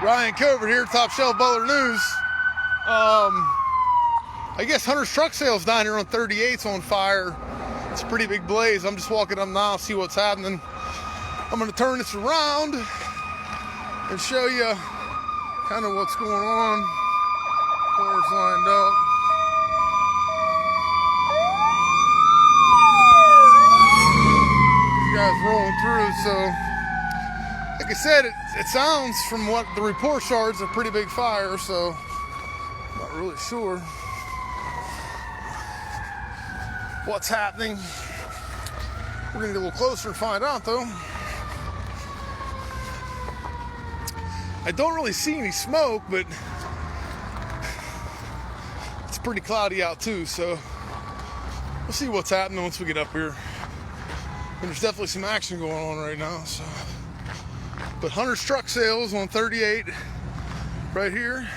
Covert here, Top Shelf Butler News. I guess Hunter's truck sales down here on 38's on fire. It's a pretty big blaze. I'm just walking up now, see what's happening. I'm gonna turn this around and show you kind of what's going on. Cars lined up. These guys rolling through, so like I said, it sounds from what the reports are, it's a pretty big fire, so I'm not really sure what's happening. We're gonna get a little closer and find out though. I don't really see any smoke, but it's pretty cloudy out too, so we'll see what's happening once we get up here. And there's definitely some action going on right now, so. But Hunter's truck sales on 38 right here,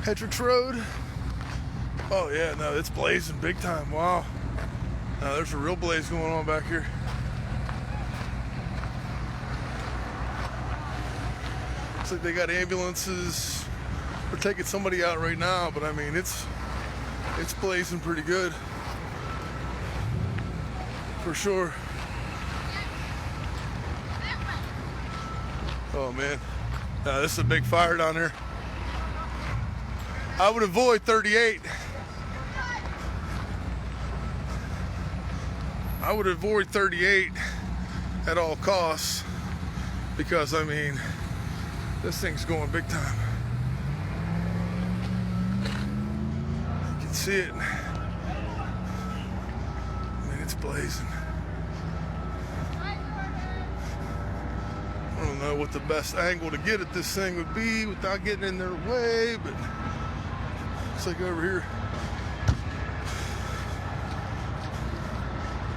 Hedricks Road. Oh yeah, no, it's blazing big time. Wow. Now there's a real blaze going on back here. Looks like they got ambulances. We're taking somebody out right now, but I mean it's blazing pretty good. For sure. Oh man, this is a big fire down there. I would avoid 38. I would avoid 38 at all costs because I mean, this thing's going big time. You can see it. I mean, it's blazing. I don't know what the best angle to get at this thing would be without getting in their way, but it's like over here.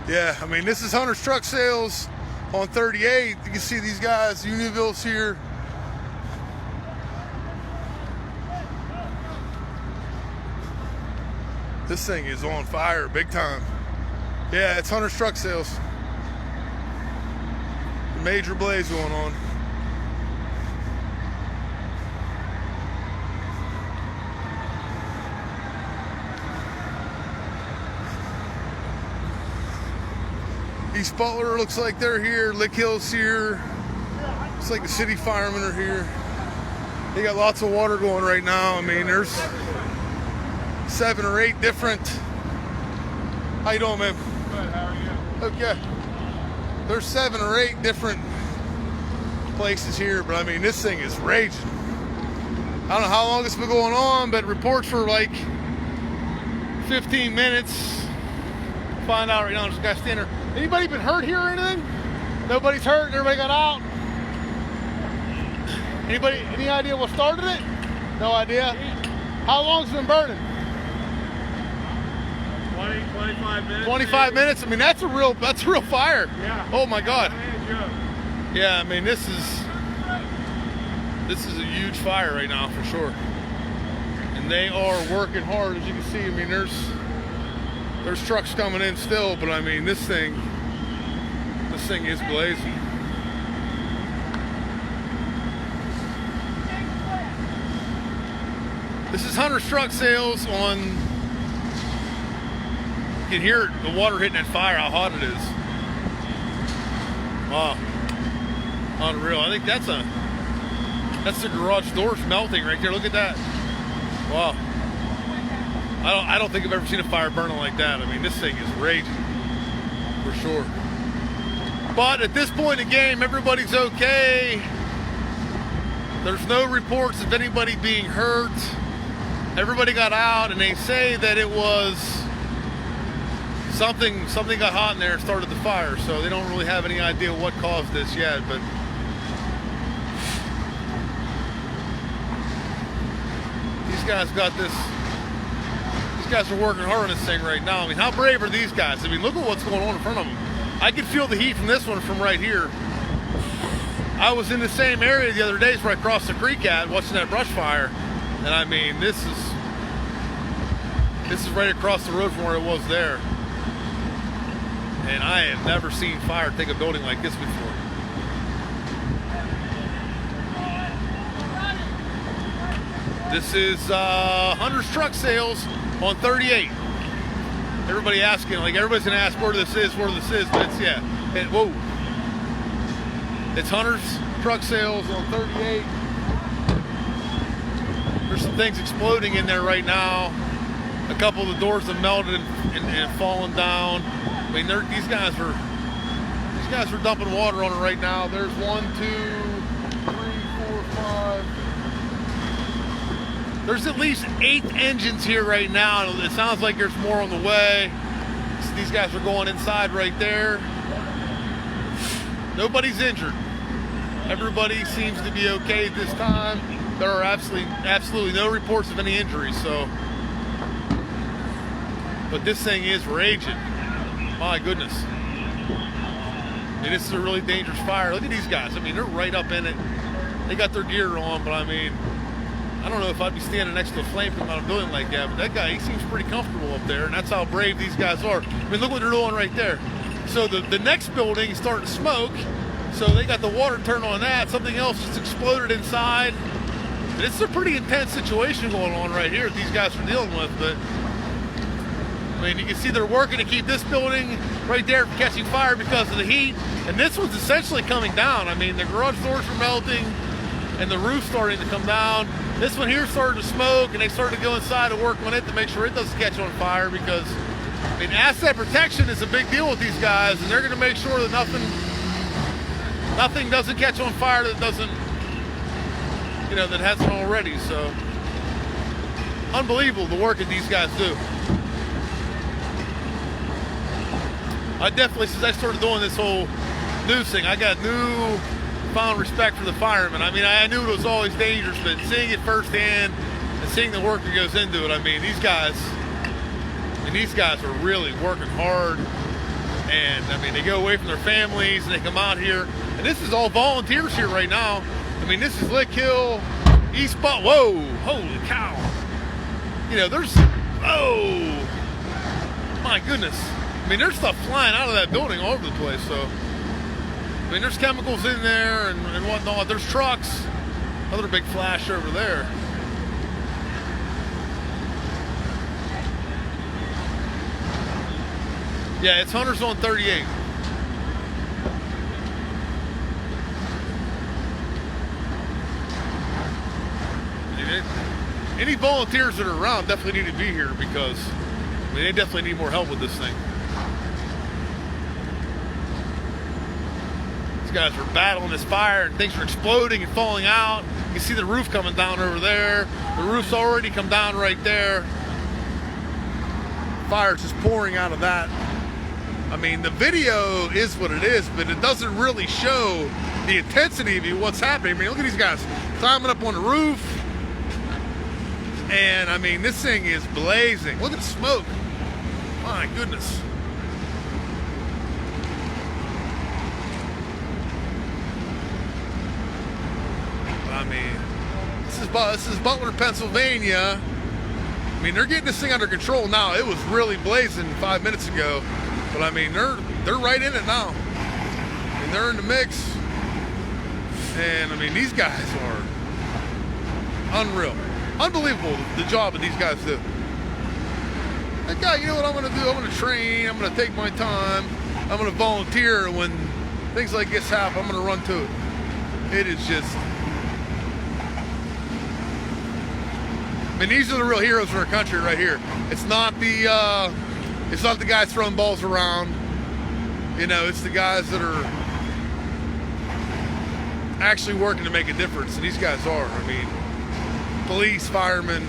Yeah, I mean, this is Hunter's truck sales on 38. You can see these guys, Unionville's here. This thing is on fire big time. Yeah, it's Hunter's truck sales. Major blaze going on. East Butler looks like they're here. Lick Hill's here. Looks like the city firemen are here. They got lots of water going right now. I mean, there's 7 or 8 different. How you doing, man? Good, how are you? Okay. There's 7 or 8 different places here, but I mean, this thing is raging. I don't know how long it's been going on, but reports for like 15 minutes. Find out right now, there's a guy standing there. Anybody been hurt here or anything? Nobody's hurt, everybody got out. Anybody, any idea what started it? No idea. How long's it been burning? 25 minutes. 25 minutes? I mean, that's a real fire. Yeah. Oh my God. Yeah, I mean, this is a huge fire right now for sure. And they are working hard, as you can see. I mean, there's trucks coming in still, but I mean, this thing is blazing. This is Hunter's truck sales on. You can hear the water hitting that fire, how hot it is. Wow. Unreal. I think that's the garage doors melting right there. Look at that. Wow. I don't think I've ever seen a fire burning like that. I mean, this thing is raging for sure. But at this point in the game, everybody's okay. There's no reports of anybody being hurt. Everybody got out, and they say that it was something got hot in there and started the fire. So they don't really have any idea what caused this yet, but these guys got this. These guys are working hard on this thing right now. I mean, how brave are these guys? I mean, look at what's going on in front of them. I can feel the heat from this one from right here. I was in the same area the other day where I crossed the creek at, watching that brush fire. And I mean, this is right across the road from where it was there. And I have never seen fire take a building like this before. This is Hunter's Truck Sales on 38. Everybody asking, like everybody's gonna ask where this is, but it's, whoa. It's Hunter's Truck Sales on 38. There's some things exploding in there right now. A couple of the doors have melted and fallen down. I mean, these guys are dumping water on it right now. There's 1, 2, 3, 4, 5. There's at least 8 engines here right now. It sounds like there's more on the way. So these guys are going inside right there. Nobody's injured. Everybody seems to be okay at this time. There are absolutely no reports of any injuries. So, but this thing is raging. My goodness. I mean, this is a really dangerous fire. Look at these guys. I mean, they're right up in it. They got their gear on, but I mean, I don't know if I'd be standing next to a flame coming out of a building like that, but that guy, he seems pretty comfortable up there, and that's how brave these guys are. I mean, look what they're doing right there. So the next building is starting to smoke, so they got the water turned on that. Something else just exploded inside. And it's a pretty intense situation going on right here that these guys are dealing with, but I mean, you can see they're working to keep this building right there from catching fire because of the heat, and this one's essentially coming down. I mean, the garage doors are melting, and the roof's starting to come down. This one here started to smoke, and they started to go inside and work on it to make sure it doesn't catch on fire because, I mean, asset protection is a big deal with these guys, and they're going to make sure that nothing doesn't catch on fire that doesn't, that hasn't already. So, unbelievable the work that these guys do. I definitely, since I started doing this whole news thing, I got found respect for the firemen. I mean, I knew it was always dangerous, but seeing it firsthand and seeing the work that goes into it, I mean, these guys are really working hard. And I mean, they go away from their families and they come out here. And this is all volunteers here right now. I mean, this is Lick Hill, East Butler. Whoa, holy cow. Oh, my goodness. I mean, there's stuff flying out of that building all over the place, so. I mean, there's chemicals in there and whatnot. There's trucks. Another big flash over there. Yeah, it's Hunter's on 38. Any volunteers that are around definitely need to be here because, I mean, they definitely need more help with this thing. Guys are battling this fire and things are exploding and falling out. You see the roof coming down over there. The roof's already come down right there. Fire's just pouring out of that. I mean, the video is what it is, but it doesn't really show the intensity of what's happening. I mean, look at these guys climbing up on the roof. And I mean, this thing is blazing. Look at the smoke. My goodness. I mean, this is Butler, Pennsylvania. I mean, they're getting this thing under control now. It was really blazing 5 minutes ago, but I mean, they're right in it now, and they're in the mix. And I mean, these guys are unreal, unbelievable the job that these guys do. That guy, you know what I'm going to do? I'm going to train. I'm going to take my time. I'm going to volunteer. When things like this happen, I'm going to run to it. It is just. I mean, these are the real heroes of our country right here. It's not the guys throwing balls around. It's the guys that are actually working to make a difference, and these guys are. I mean, police, firemen,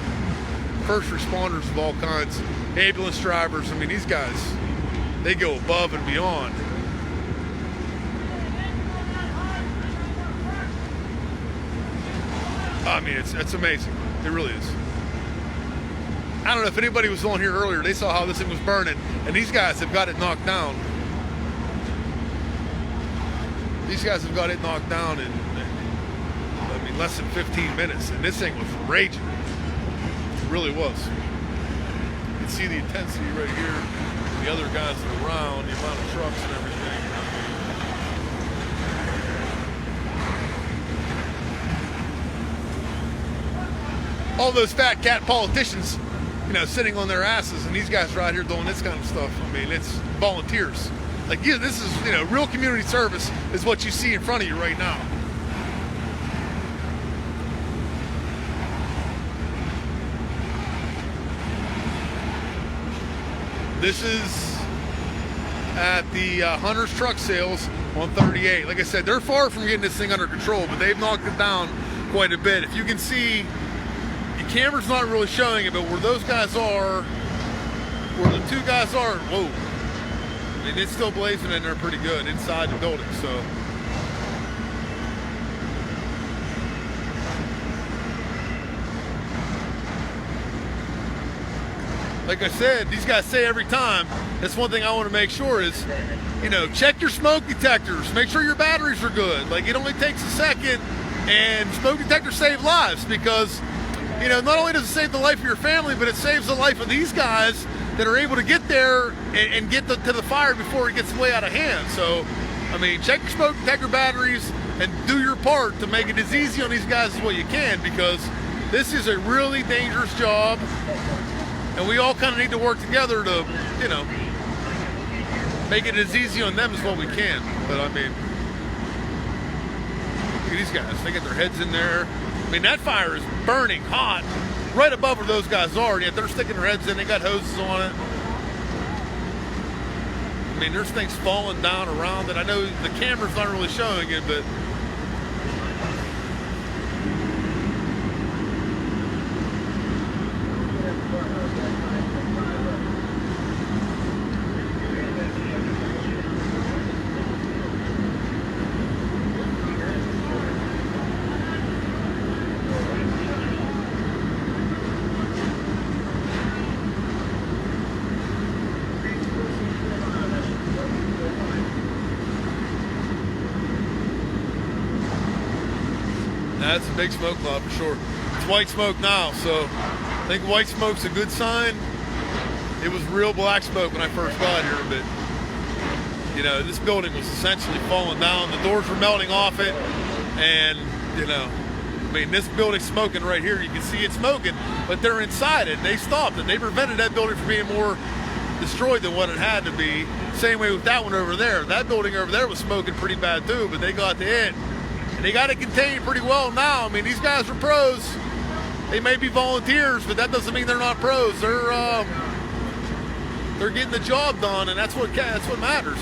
first responders of all kinds, ambulance drivers. I mean, these guys, they go above and beyond. I mean, it's amazing. It really is. I don't know if anybody was on here earlier. They saw how this thing was burning, and these guys have got it knocked down. These guys have got it knocked down in, I mean, less than 15 minutes, and this thing was raging. It really was. You can see the intensity right here. The other guys that are around, the amount of trucks and everything. all those fat cat politicians, you know, sitting on their asses, and these guys are out here doing this kind of stuff. I mean, it's volunteers. Like, yeah, this is, you know, real community service is what you see in front of you right now. This is at the Hunter's Truck Sales on 38. Like I said, they're far from getting this thing under control, but they've knocked it down quite a bit. If you can see, the camera's not really showing it, but where those guys are, where the two guys are, whoa. I mean, it's still blazing in there pretty good inside the building, so. Like I said, these guys say every time, that's one thing I want to make sure is, you know, check your smoke detectors. Make sure your batteries are good. Like, it only takes a second, and smoke detectors save lives because, you know, not only does it save the life of your family, but it saves the life of these guys that are able to get there and get to the fire before it gets way out of hand. So, I mean, check your smoke detector batteries and do your part to make it as easy on these guys as what you can, because this is a really dangerous job. And we all kind of need to work together to, you know, make it as easy on them as what we can. But I mean, look at these guys. They get their heads in there. I mean, that fire is burning hot right above where those guys are, and yet they're sticking their heads in. They got hoses on it. I mean, there's things falling down around it. I know the camera's not really showing it, but that's a big smoke cloud for sure. It's white smoke now, so I think white smoke's a good sign. It was real black smoke when I first got here, but you know, this building was essentially falling down. The doors were melting off it, and you know, I mean, this building's smoking right here. You can see it smoking, but they're inside it. They stopped it. They prevented that building from being more destroyed than what it had to be. Same way with that one over there. That building over there was smoking pretty bad too, but they got to it. They got it contained pretty well now. I mean, these guys are pros. They may be volunteers, but that doesn't mean they're not pros. They're getting the job done, and that's what matters.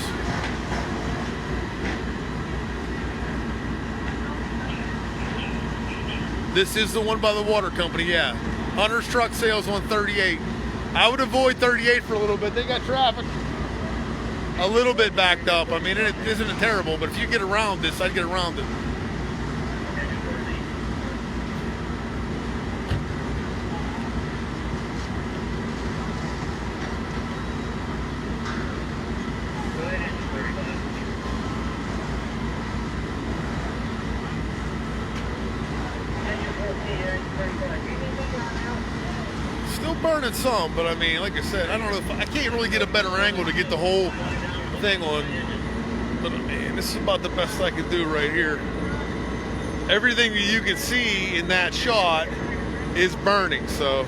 This is the one by the water company, yeah. Hunter's Truck Sales on 38. I would avoid 38 for a little bit. They got traffic a little bit backed up. I mean, it isn't terrible, but if you get around this, I'd get around it. Still burning some, but I mean, like I said, I don't know if I can't really get a better angle to get the whole thing on. But I mean, this is about the best I can do right here. Everything that you can see in that shot is burning, so.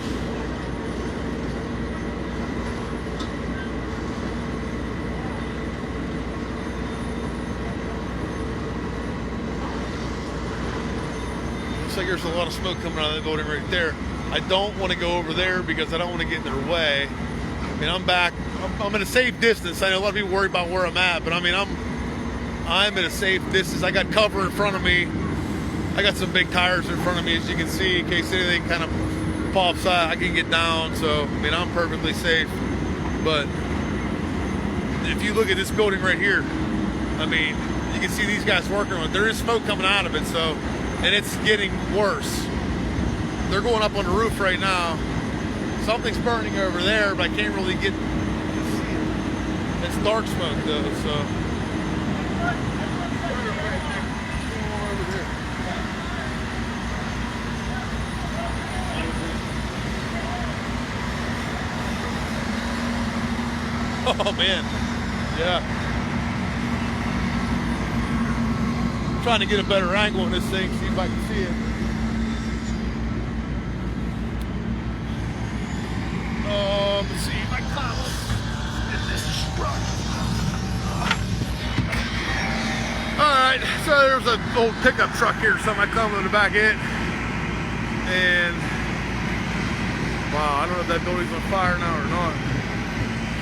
Looks like there's a lot of smoke coming out of that building right there. I don't want to go over there because I don't want to get in their way. I mean, I'm back. I'm at a safe distance. I know a lot of people worry about where I'm at, but I mean, I'm at a safe distance. I got cover in front of me. I got some big tires in front of me, as you can see, in case anything kind of pops out. I can get down. So, I mean, I'm perfectly safe. But if you look at this building right here, I mean, you can see these guys working on it. There is smoke coming out of it, so, and it's getting worse. They're going up on the roof right now. Something's burning over there, but I can't really get. It's dark smoke though, so. Oh man, yeah. I'm trying to get a better angle on this thing, see if I can see it. Let's see if I can climb up in this truck. Alright, so there's an old pickup truck here, something I come in the back end. And wow, I don't know if that building's on fire now or not.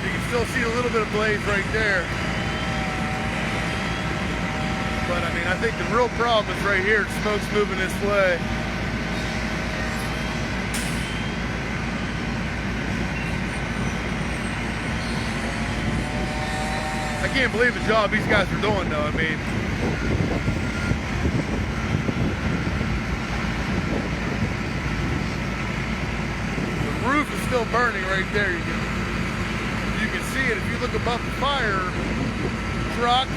You can still see a little bit of blaze right there. But I mean, I think the real problem is right here. Smoke's moving this way. I can't believe the job these guys are doing though. I mean, the roof is still burning right there. You can see it if you look above the fire truck,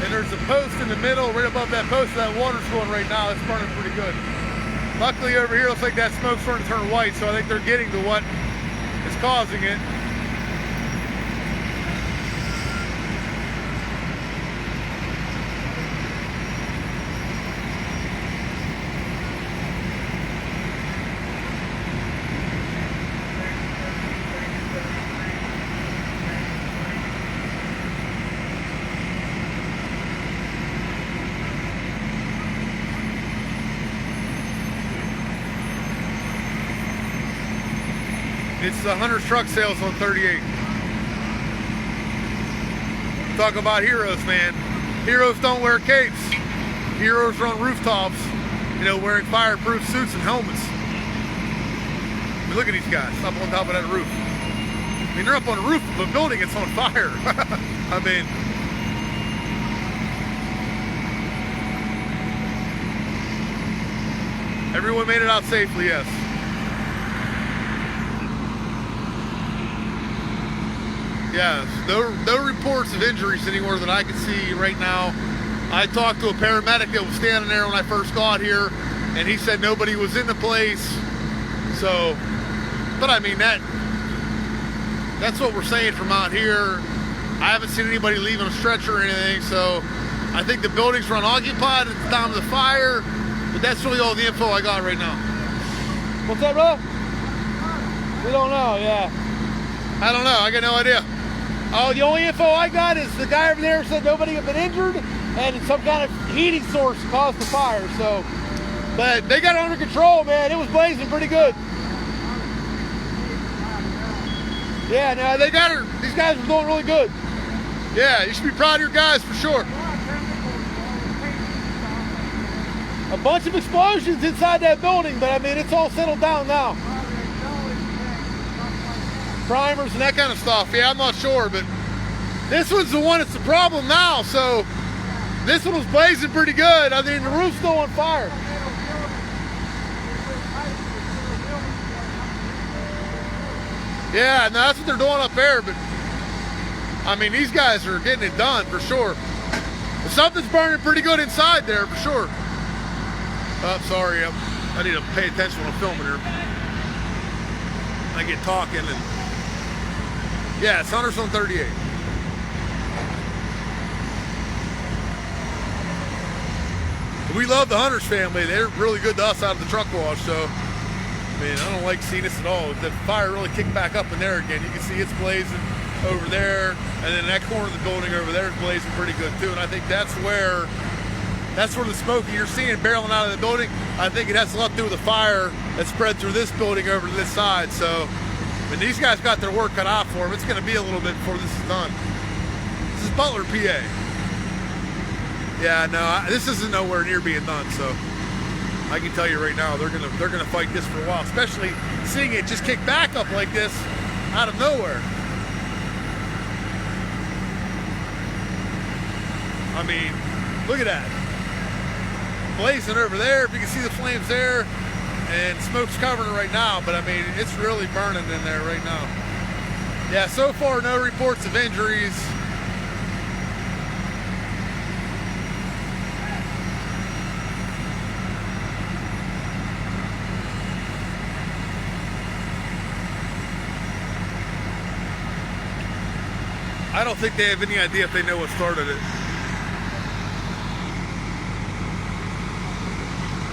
and there's a post in the middle. Right above that post, that water's going right now. It's burning pretty good. Luckily over here, looks like that smoke's starting to turn white, so I think they're getting to what is causing it. It's the Hunter's truck sales on 38. Talk about heroes, man. Heroes don't wear capes. Heroes are on rooftops, you know, wearing fireproof suits and helmets. I mean, look at these guys up on top of that roof. I mean, they're up on the roof of a building that's on fire. I mean, everyone made it out safely, yes. Yes, no reports of injuries anywhere that I can see right now. I talked to a paramedic that was standing there when I first got here, and he said nobody was in the place. So, but I mean, that's what we're saying from out here. I haven't seen anybody leaving a stretcher or anything, so I think the buildings were unoccupied at the time of the fire, but that's really all the info I got right now. What's that, bro? We don't know, yeah. I don't know, I got no idea. Oh, the only info I got is the guy over there said nobody had been injured and some kind of heating source caused the fire, so. But they got it under control, man. It was blazing pretty good. Yeah, no, they got her. These guys were doing really good. Yeah, you should be proud of your guys for sure. A bunch of explosions inside that building, but I mean, it's all settled down now. Primers and that kind of stuff. Yeah, I'm not sure, but this one's the one that's the problem now. So this one was blazing pretty good. I mean, the roof's still on fire. Yeah, no, that's what they're doing up there. But I mean, these guys are getting it done for sure. But something's burning pretty good inside there for sure. Oh, sorry, I need to pay attention when I'm filming here. I get talking and. Yeah, it's Hunter's on 38. We love the Hunters family. They're really good to us out of the truck wash, so I mean, I don't like seeing this at all. The fire really kicked back up in there again. You can see it's blazing over there, and then that corner of the building over there is blazing pretty good too. And I think that's where the smoke you're seeing barreling out of the building. I think it has a lot to do with the fire that spread through this building over to this side. So. But these guys got their work cut out for them. It's going to be a little bit before this is done. This is Butler, PA. Yeah, no, this isn't nowhere near being done. So I can tell you right now, they're gonna fight this for a while. Especially seeing it just kick back up like this out of nowhere. I mean, look at that, blazing over there. If you can see the flames there. And smoke's covering it right now, but I mean, it's really burning in there right now. Yeah, so far, no reports of injuries. I don't think they have any idea if they know what started it.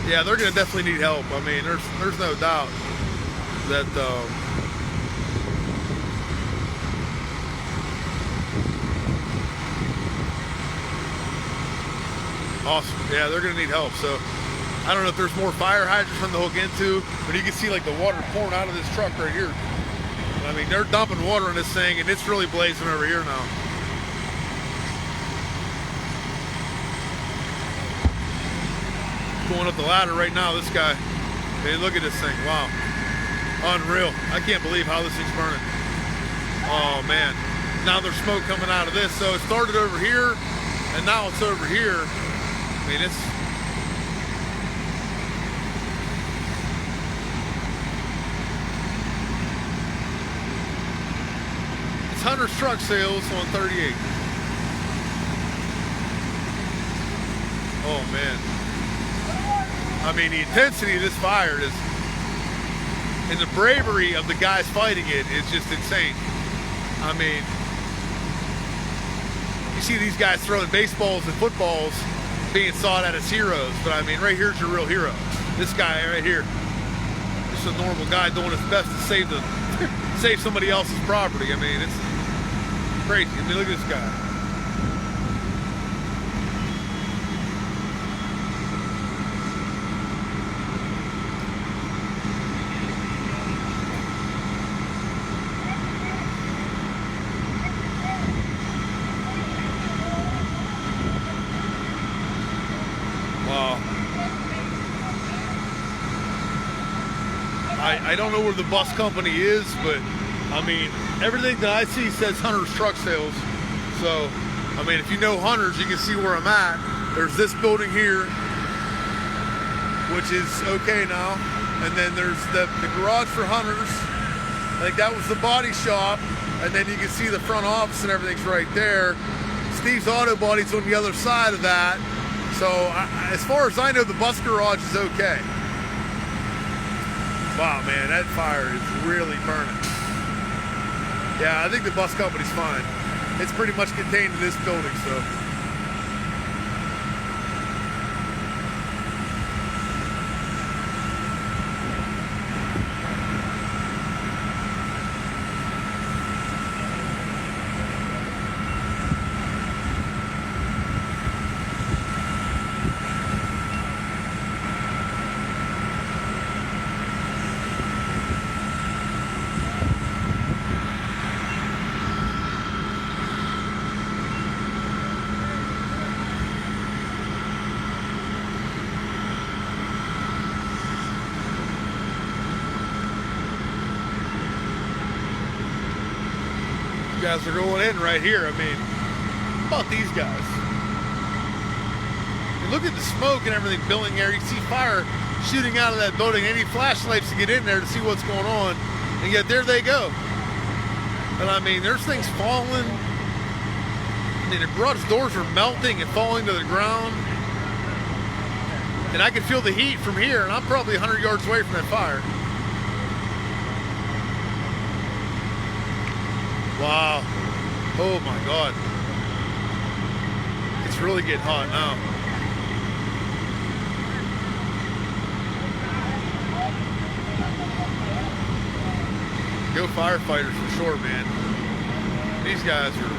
Yeah, they're going to definitely need help. I mean, there's no doubt that Awesome. Yeah, they're gonna need help. So I don't know if there's more fire hydrants from the hook into, but you can see like the water pouring out of this truck right here. I mean, they're dumping water on this thing, and it's really blazing over here now. Going up the ladder right now, this guy. Hey, look at this thing. Wow. Unreal. I can't believe how this thing's burning. Oh, man. Now there's smoke coming out of this. So it started over here, and now it's over here. I mean, it's... Hunter's truck sales on 38. Oh man. I mean, the intensity of this fire is, and the bravery of the guys fighting it is just insane. I mean, you see these guys throwing baseballs and footballs being sought at as heroes, but I mean, right here's your real hero. This guy right here. Just a normal guy doing his best to save somebody else's property. I mean, it's crazy. I mean, look at this guy. Wow. I don't know where the bus company is, but I mean, everything that I see says Hunter's truck sales. So, I mean, if you know Hunter's, you can see where I'm at. There's this building here, which is okay now. And then there's the garage for Hunter's. I think that was the body shop. And then you can see the front office and everything's right there. Steve's Auto Body's on the other side of that. So, as far as I know, the bus garage is okay. Wow, man, that fire is really burning. Yeah, I think the bus company's fine. It's pretty much contained in this building, so. Guys are going in right here. I mean, how about these guys? I mean, look at the smoke and everything billowing there. You see fire shooting out of that building. They need flashlights to get in there to see what's going on, and yet there they go. And I mean, there's things falling. I mean, the garage doors are melting and falling to the ground, and I can feel the heat from here, and I'm probably 100 yards away from that fire. Wow. Oh my God. It's really getting hot now. Go firefighters for sure, man. These guys are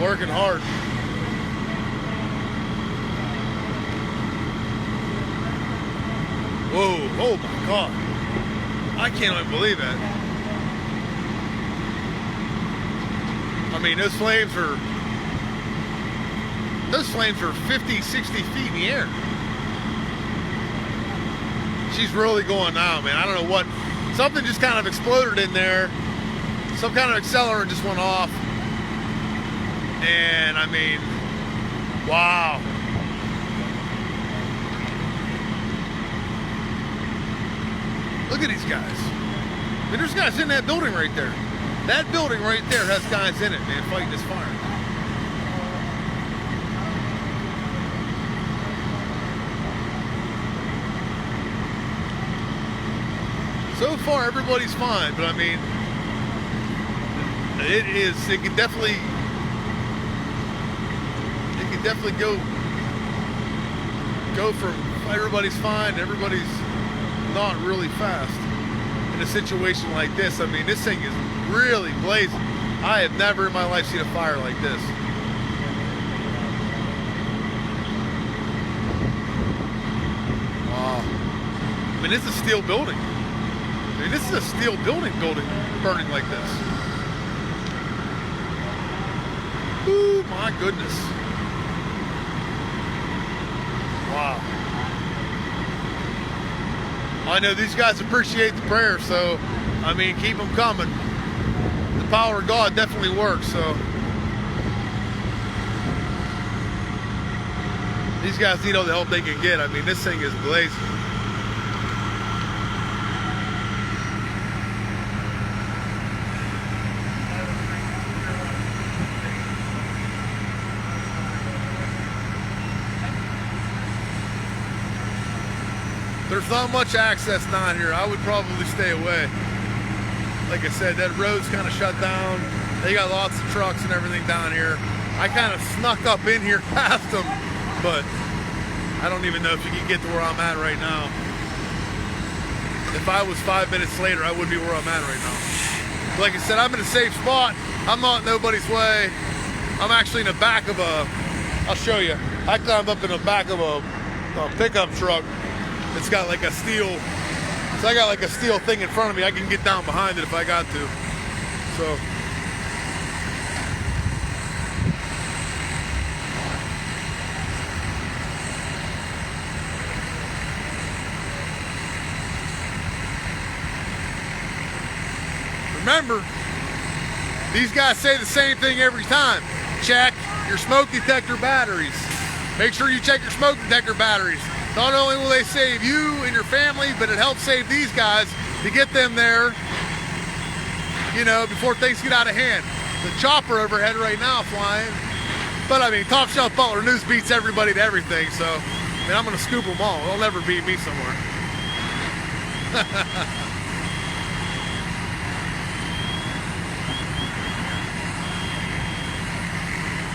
working hard. Whoa, oh my God. I can't even believe that. I mean, those flames are 50, 60 feet in the air. She's really going now, man. I don't know what, something just kind of exploded in there. Some kind of accelerant just went off. And I mean, wow. Look at these guys. I mean, there's guys in that building right there. That building right there has guys in it, man, fighting this fire. So far, everybody's fine, but I mean, it can definitely go from everybody's fine to everybody's not really fast in a situation like this. I mean, this thing is really blazing. I have never in my life seen a fire like this. Wow. I mean, this is a steel building. I mean, this is a steel building burning like this. Ooh, my goodness. Wow. I know these guys appreciate the prayer, so, I mean, keep them coming. The power of God definitely works, so. These guys need all the help they can get. I mean, this thing is blazing. There's not much access down here. I would probably stay away. Like I said, that road's kind of shut down. They got lots of trucks and everything down here. I kind of snuck up in here past them, but I don't even know if you can get to where I'm at right now. If I was 5 minutes later, I wouldn't be where I'm at right now. Like I said, I'm in a safe spot. I'm not in nobody's way. I'm actually in the back of I'll show you. I climbed up in the back of a pickup truck. It's got like a steel, so I got like a steel thing in front of me. I can get down behind it if I got to. So. Remember, these guys say the same thing every time. Check your smoke detector batteries. Make sure you check your smoke detector batteries. Not only will they save you and your family, but it helps save these guys to get them there, you know, before things get out of hand. The chopper overhead right now flying. But I mean, Top Shelf Butler News beats everybody to everything, so I mean, I'm gonna scoop them all. They'll never beat me somewhere.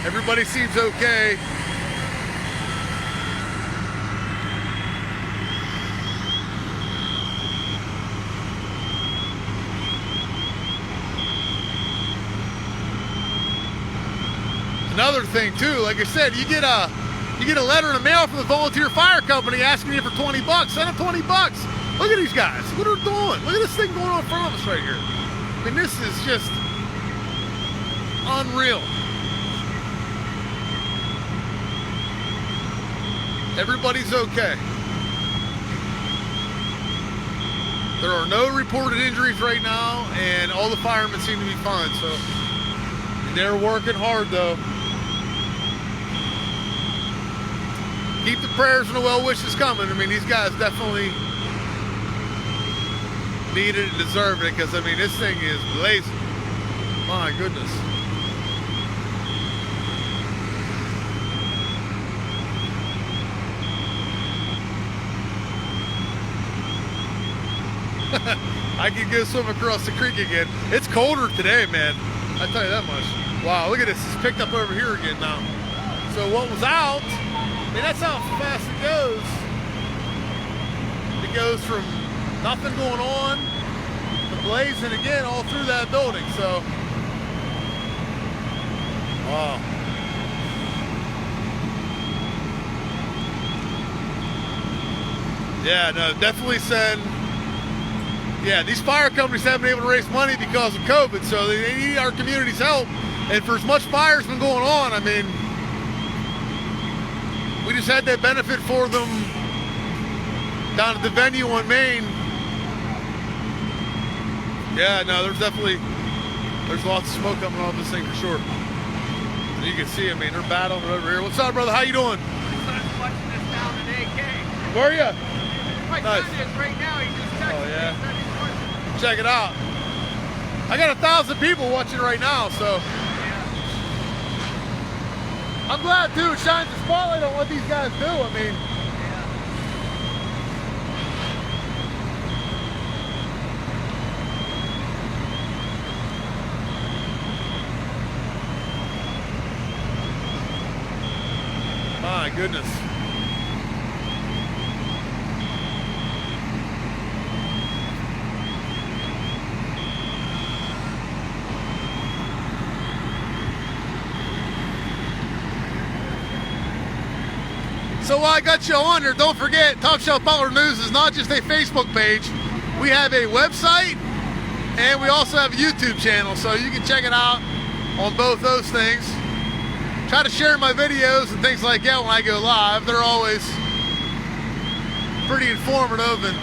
Everybody seems okay. Another thing too, like I said, you get a letter in the mail from the volunteer fire company asking you for 20 bucks. Send them 20 bucks. Look at these guys. What are they doing? Look at this thing going on in front of us right here. I mean, this is just unreal. Everybody's okay. There are no reported injuries right now, and all the firemen seem to be fine. So they're working hard, though. Keep the prayers and the well wishes coming. I mean, these guys definitely need it and deserve it, because I mean, this thing is blazing. My goodness. I can go swim across the creek again. It's colder today, man. I tell you that much. Wow, look at this. It's picked up over here again now. So what was out, I mean, that's how fast it goes. It goes from nothing going on to blazing again all through that building. So, wow. Yeah, no, definitely said. Yeah, these fire companies haven't been able to raise money because of COVID, so they need our community's help. And for as much fire's been going on, I mean, we just had that benefit for them down at the venue on Main. Yeah, no, there's lots of smoke coming off this thing for sure. And you can see, I mean, they're battling it over here. What's up, brother? How you doing? I'm watching this down in AK. Where are you? My Nice. son is right now. He just texted Oh, yeah. me. He said he's watching. Check it out. I got 1,000 people watching right now, so. I'm glad, too. It shines the spotlight on what these guys do. I mean, my goodness. So while I got you on there, don't forget, Top Shelf Butler News is not just a Facebook page. We have a website, and we also have a YouTube channel, so you can check it out on both those things. Try to share my videos and things like that when I go live. They're always pretty informative, and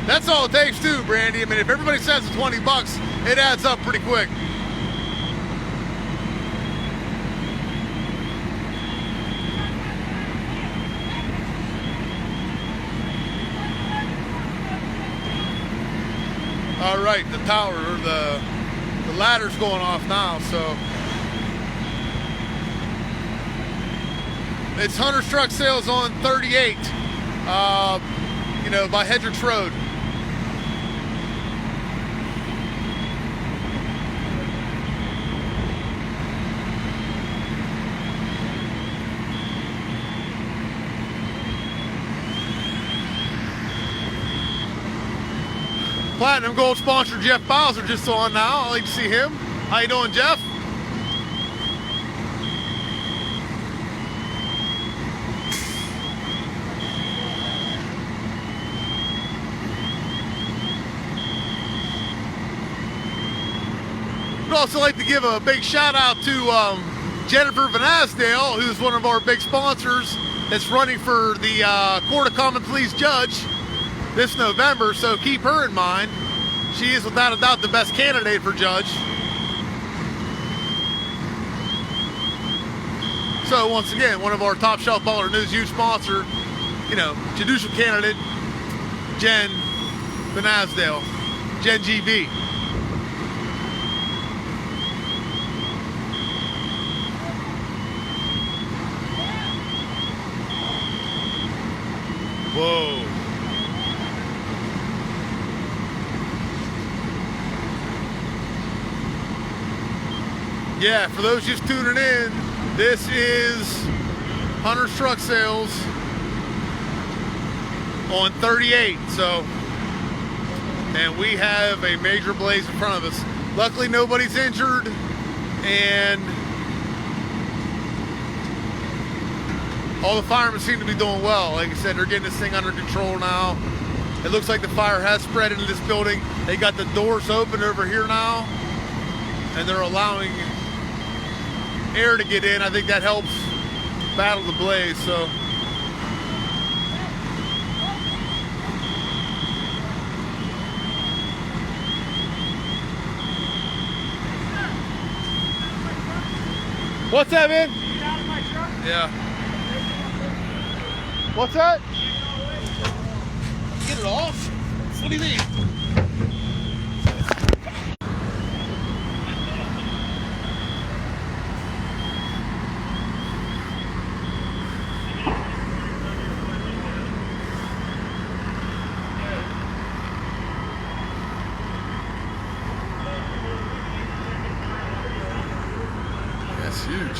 that's all it takes too, Brandy. I mean, if everybody sends the $20, it adds up pretty quick. All right, the tower, or the ladder's going off now, so it's Hunter's Truck Sales on 38, by Hendricks Road. Platinum Gold sponsor Jeff Bowser just on now. I'd like to see him. How you doing, Jeff? I'd also like to give a big shout out to Jennifer Van Asdale, who's one of our big sponsors that's running for the Court of Common Pleas judge this November, so keep her in mind. She is without a doubt the best candidate for judge. So once again, one of our Top Shelf Butler News huge sponsor, judicial candidate, Jen Van Asdale, Jen GB. Whoa. Yeah, for those just tuning in, this is Hunter's Truck Sales on 38. So, and we have a major blaze in front of us. Luckily, nobody's injured, and all the firemen seem to be doing well. Like I said, they're getting this thing under control now. It looks like the fire has spread into this building. They got the doors open over here now, and they're allowing air to get in. I think that helps battle the blaze. So what's that, man? Get out of my truck. Yeah. What's that? Get it off? What do you mean? That's huge.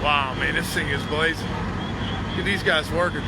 Wow, man, this thing is blazing. Get these guys working.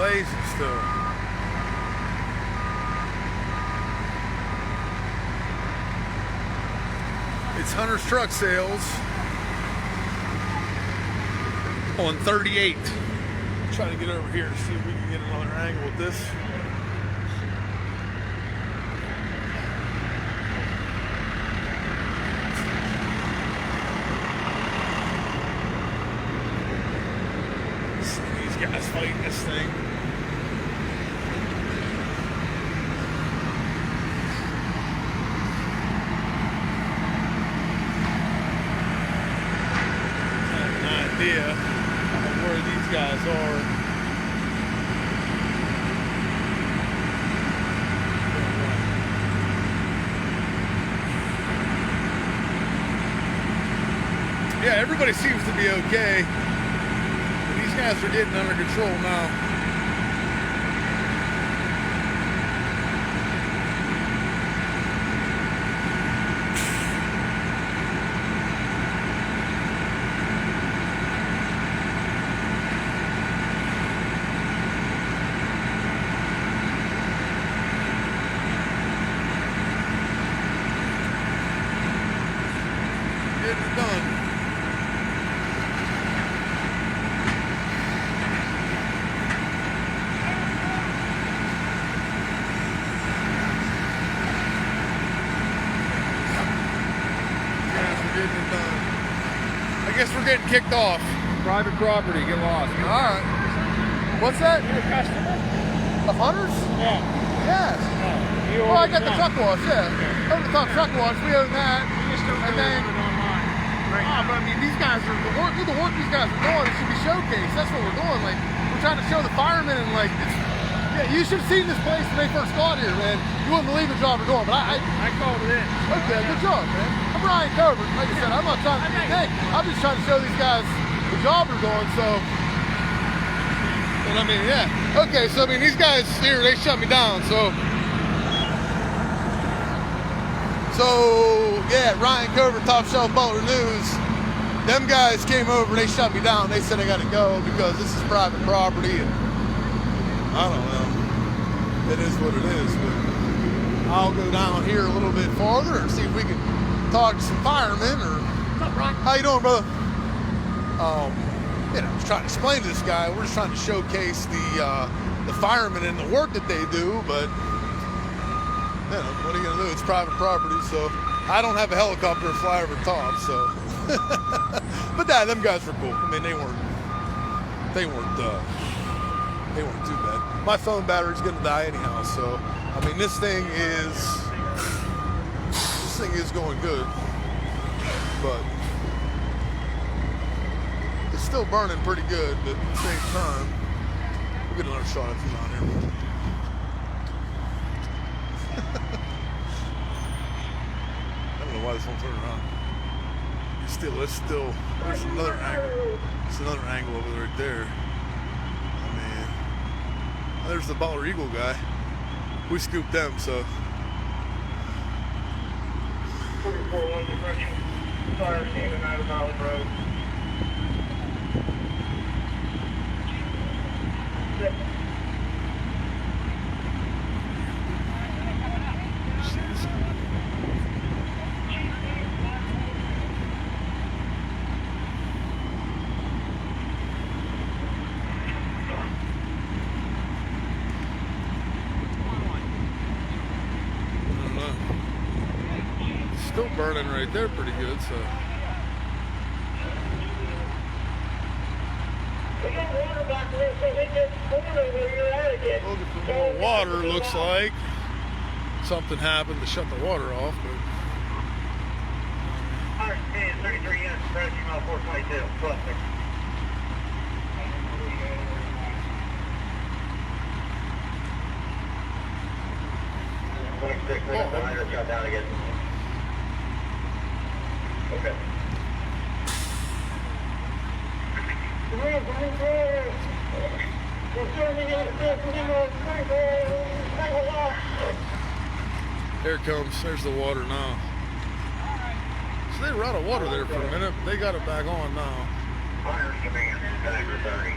blazing still. It's Hunter's Truck Sales on 38. Trying to get over here and see if we can get another angle with this. See these guys fighting this thing. Idea of where these guys are. Yeah, everybody seems to be okay. But these guys are getting under control now. Getting it done. I guess we're getting kicked off. Private property, get lost. All right. What's that? You're a customer? Of Hunters? Yeah. Yes. You Well, I got the truck wash, yeah. Own the truck wash, we own that. You just don't And do then, it online. Right. but I mean, these guys are, the work these guys are doing, it should be showcased. That's what we're doing. Like, we're trying to show the firemen and like, it's, yeah, you should have seen this place when they first got here, man. You wouldn't believe the job we're doing, but I called it in. okay, good job, man. I'm Ryan Covert. Like I said, I'm not trying to be a dick. I'm just trying to show these guys the job we're doing, so. And I mean, yeah. Okay, so I mean, these guys here, they shut me down, so. So, yeah, Ryan Covert, Top Shelf Butler News. Them guys came over, they shut me down. They said I gotta go because this is private property, and I don't know. It is what it is, but I'll go down here a little bit farther and see if we can talk to some firemen. Or What's up, Ron? how you doing, brother? You know, I was trying to explain to this guy. We're just trying to showcase the firemen and the work that they do, but you know, what are you gonna do? It's private property, so I don't have a helicopter to fly over the top. So, but them guys were cool. I mean, they weren't too bad. My phone battery's gonna die anyhow, so I mean, this thing is going good, but it's still burning pretty good. But at the same time, we'll get another shot from down here. I don't know why this won't turn around. There's another angle. There's another angle over there right there. I mean, there's the Butler Eagle guy. We scooped them, so. 44-1 depression. Fire standing out of Valley Road. Still burning right there pretty good, so. We got water back there, so they get water where you're at again. Looking for more water, looks like. Something happened to shut the water off, but. 33 units, approaching mile 422, cluster. Shut down again. Okay. There it comes. There's the water now. So they were out of water there for a minute, but they got it back on now. Fire command, Tiger 30.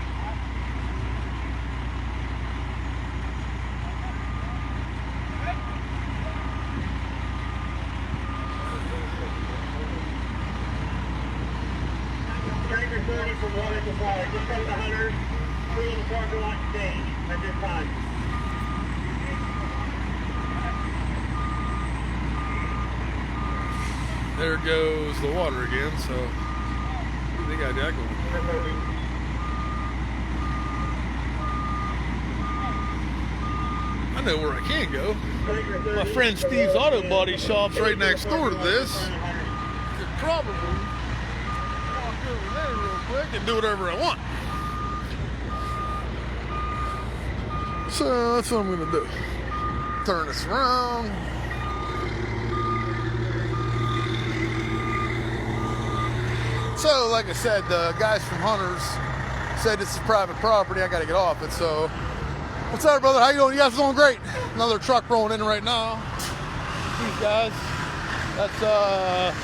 the hunters. Three in the parking lot stage at this time. There goes the water again, so they got that going. I know where I can go. My friend Steve's Auto Body Shop's right next door to this. Could probably walk over there real quick and do whatever I want. So that's what I'm gonna do. Turn this around. So, like I said, the guys from Hunters said this is private property. I gotta get off it. So, what's up, brother? How you doing? You guys doing great? Another truck rolling in right now. These guys. That's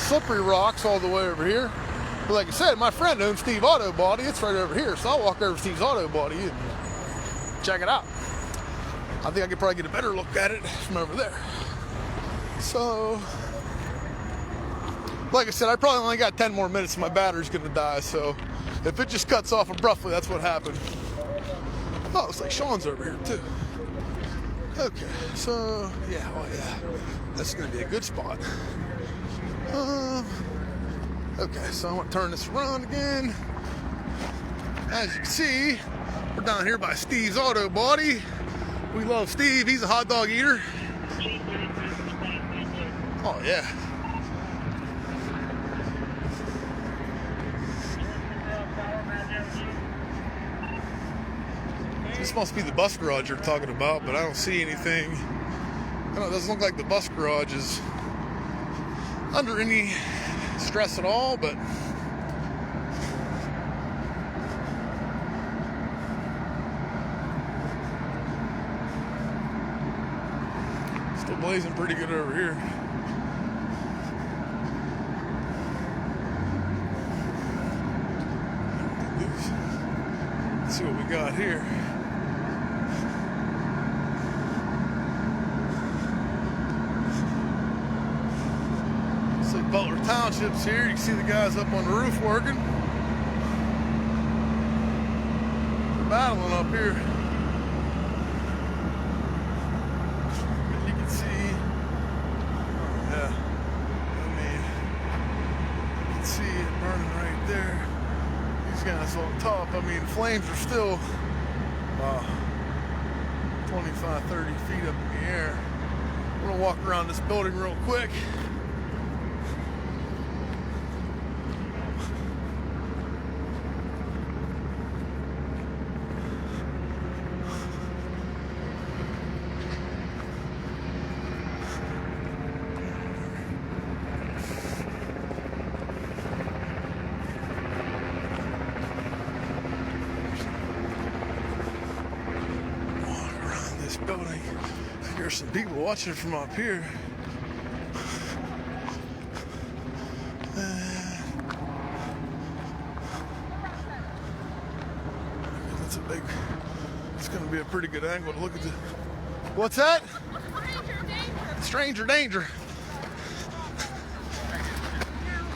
Slippery Rocks all the way over here. But like I said, my friend owns Steve Auto Body. It's right over here. So I'll walk over to Steve's Auto Body and check it out. I think I could probably get a better look at it from over there. So, like I said, I probably only got 10 more minutes and my battery's gonna die, so if it just cuts off abruptly, that's what happened. Oh, looks like Sean's over here too. Okay, so, yeah, that's gonna be a good spot. Okay, so I'm gonna turn this around again. As you can see, we're down here by Steve's Auto Body. We love Steve, he's a hot dog eater. Oh yeah. This must be the bus garage you're talking about, but I don't see anything. I don't know, it doesn't look like the bus garage is under any stress at all, but still blazing pretty good over here. Let's see what we got here. Butler Township's here. You can see the guys up on the roof working. They're battling up here. As you can see, yeah, I mean, you can see it burning right there. These guys on top, I mean, flames are still 25, 30 feet up in the air. I'm gonna walk around this building real quick. Building. There's some people watching from up here. That's a big, it's going to be a pretty good angle to look at the, what's that? Stranger danger.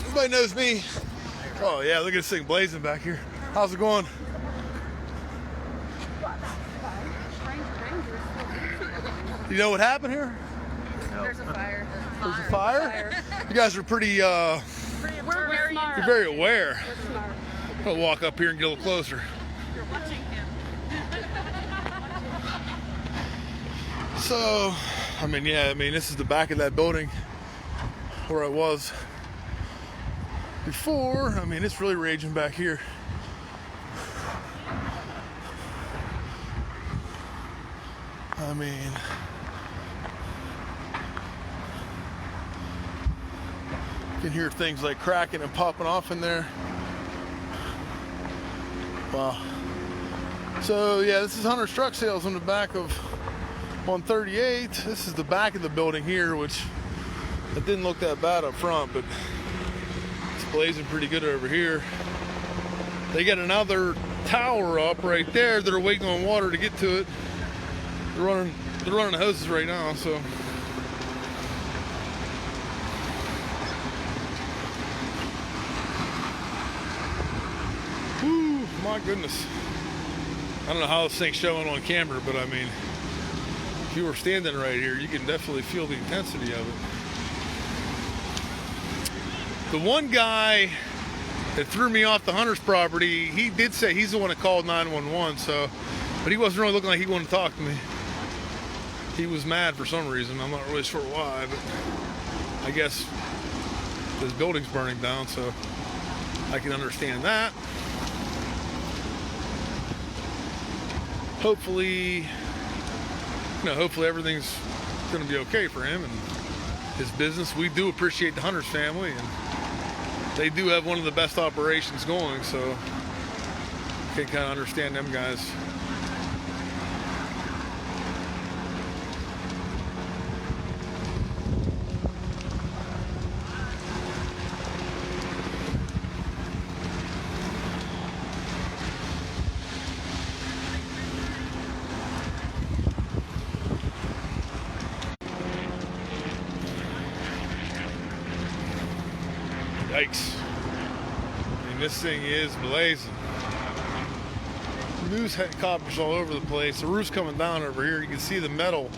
Everybody knows me. Oh yeah, look at this thing blazing back here. How's it going? You know what happened here? There's a fire. There's a fire? You guys are pretty, We're very smart. you're very aware. We're smart. I'll walk up here and get a little closer. You're watching him. So, I mean, this is the back of that building where I was before. I mean, it's really raging back here. I mean, you can hear things like cracking and popping off in there. Wow. So yeah, this is Hunter's Truck Sales on the back of 138. This is the back of the building here, which it didn't look that bad up front, but it's blazing pretty good over here. They got another tower up right there. They're waiting on water to get to it. They're running the hoses right now, so. Woo. My goodness. I don't know how this thing's showing on camera, but I mean, if you were standing right here, you can definitely feel the intensity of it. The one guy that threw me off the hunter's property, he did say he's the one that called 911, so, but he wasn't really looking like he wanted to talk to me. He was mad for some reason. I'm not really sure why, but I guess this building's burning down, so I can understand that. Hopefully, hopefully everything's going to be okay for him and his business. We do appreciate the Hunter's family, and they do have one of the best operations going, so I can kind of understand them guys. Yikes. I mean, this thing is blazing. News helicopters all over the place. The roof's coming down over here. You can see the metal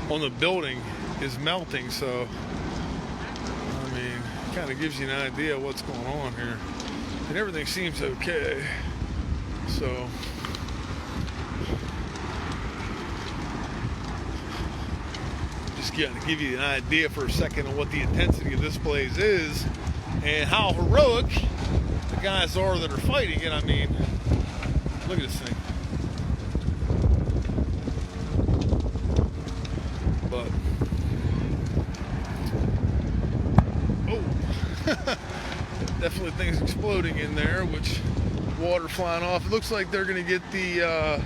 on the building is melting, so I mean, it kind of gives you an idea of what's going on here. And everything seems okay. So just to give you an idea for a second of what the intensity of this blaze is and how heroic the guys are that are fighting it. I mean, look at this thing. But, oh, definitely things exploding in there, which water flying off. It looks like they're going to get the